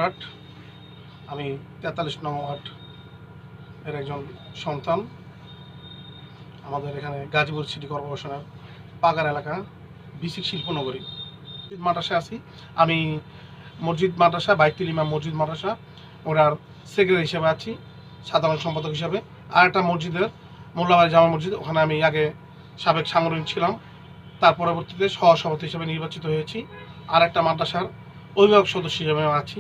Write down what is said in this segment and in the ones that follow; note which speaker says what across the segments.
Speaker 1: সম্রাট। আমি 43 নং ওয়ার্ড এর একজন সন্তান। আমাদের এখানে গাজীপুর সিটি কর্পোরেশনের পাগার এলাকা বিসিক শিল্পনগরী মাদ্রাসায় আছি। আমি মসজিদ মাদ্রাসা বাইতুল ইমাম মসজিদ মাদ্রাসা ওনার সেক্রেটারি হিসেবে আছি, সাধারণ সম্পাদক হিসাবে। আর একটা মসজিদের মোল্লাবাড়ি জামা মসজিদ, ওখানে আমি আগে সাবেক সাংগঠনিক ছিলাম, তার পরবর্তীতে সহসভাপতি হিসেবে নির্বাচিত হয়েছি। আর একটা মাদ্রাসার অভিভাবক সদস্য হিসেবে আমি আছি।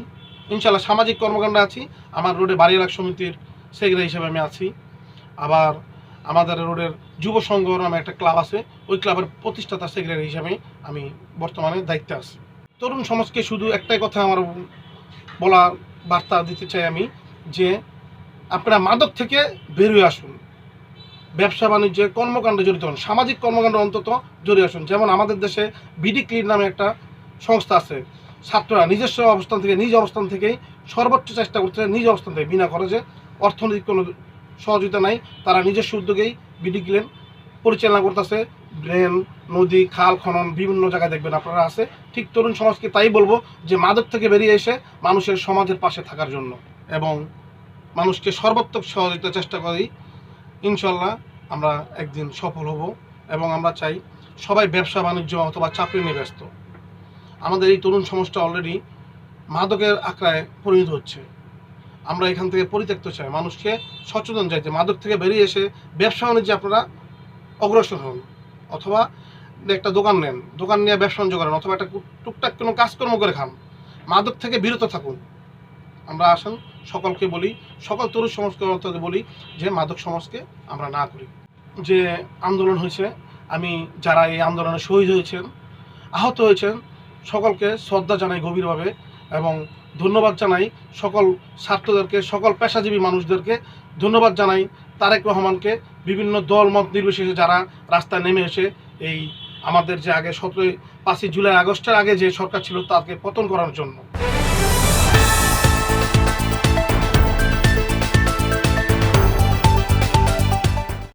Speaker 1: ইনশাআল্লাহ সামাজিক কর্মকাণ্ডে আছি। আমার রোডে বাড়ি এলাকা সমিতির সেক্রেটারি হিসেবে আমি আছি। আবার আমাদের রোডের যুব সংঘ নামে একটা ক্লাব আছে, ওই ক্লাবের প্রতিষ্ঠাতা সেক্রেটারি হিসেবে আমি বর্তমানে দায়িত্বে আছি। তরুণ সমাজকে শুধু একটাই কথা আমার বলা বার্তা দিতে চাই আমি, যে আপনারা মাদক থেকে বেরিয়ে আসুন, ব্যবসা বাণিজ্যে কর্মকাণ্ডে জড়িত হন, সামাজিক কর্মকাণ্ডে অন্তত জড়িয়ে আসুন। যেমন আমাদের দেশে বিডি ক্লিন নামে একটা সংস্থা আছে, ছাত্ররা নিজস্ব অবস্থান থেকে নিজ অবস্থান থেকেই সর্বোচ্চ চেষ্টা করছে, নিজ অবস্থান থেকে বিনা খরচে, অর্থনৈতিক কোনো সহযোগিতা নাই, তারা নিজস্ব উদ্যোগেই বিডি ক্লিন পরিচালনা করতেছে। ড্রেন, নদী, খাল খনন বিভিন্ন জায়গায় দেখবেন আপনারা আছে। ঠিক তরুণ সমাজকে তাই বলবো যে মাদক থেকে বেরিয়ে এসে মানুষের সমাজের পাশে থাকার জন্য এবং মানুষকে সর্বাত্মক সহযোগিতার চেষ্টা করি। ইনশাল্লাহ আমরা একদিন সফল হব এবং আমরা চাই সবাই ব্যবসা বাণিজ্য অথবা চাকরি নিয়ে ব্যস্ত। আমাদের এই তরুণ সমাজটা অলরেডি মাদকের আঁকড়ায় পরিণত হচ্ছে। আমরা এখান থেকে পরিত্যক্ত চাই, মানুষকে সচেতন চাই যে মাদক থেকে বেরিয়ে এসে ব্যবসা বাণিজ্যে আপনারা অগ্রসর হন, অথবা একটা দোকান নেন, দোকান নিয়ে ব্যবসা বাণিজ্য করেন, অথবা একটা টুকটাক কোনো কাজকর্ম করে খান, মাদক থেকে বিরত থাকুন। আমরা আসেন সকলকে বলি, সকল তরুণ সমাজকে বলি যে মাদক সমাজকে আমরা না করি। যে আন্দোলন হয়েছে, আমি যারা এই আন্দোলনে শহীদ হয়েছেন, আহত হয়েছেন, সকলকে শ্রদ্ধা জানাই গভীরভাবে এবং ধন্যবাদ জানাই সকল ছাত্রদেরকে, সকল পেশাজীবী মানুষদেরকে ধন্যবাদ জানাই। তারেক রহমানকে, বিভিন্ন দল মত নির্বিশেষে যারা রাস্তায় নেমে এসে এই আমাদের যে আগে 5ই জুলাই আগস্টের আগে যে সরকার ছিল তাকে পতন করার জন্য।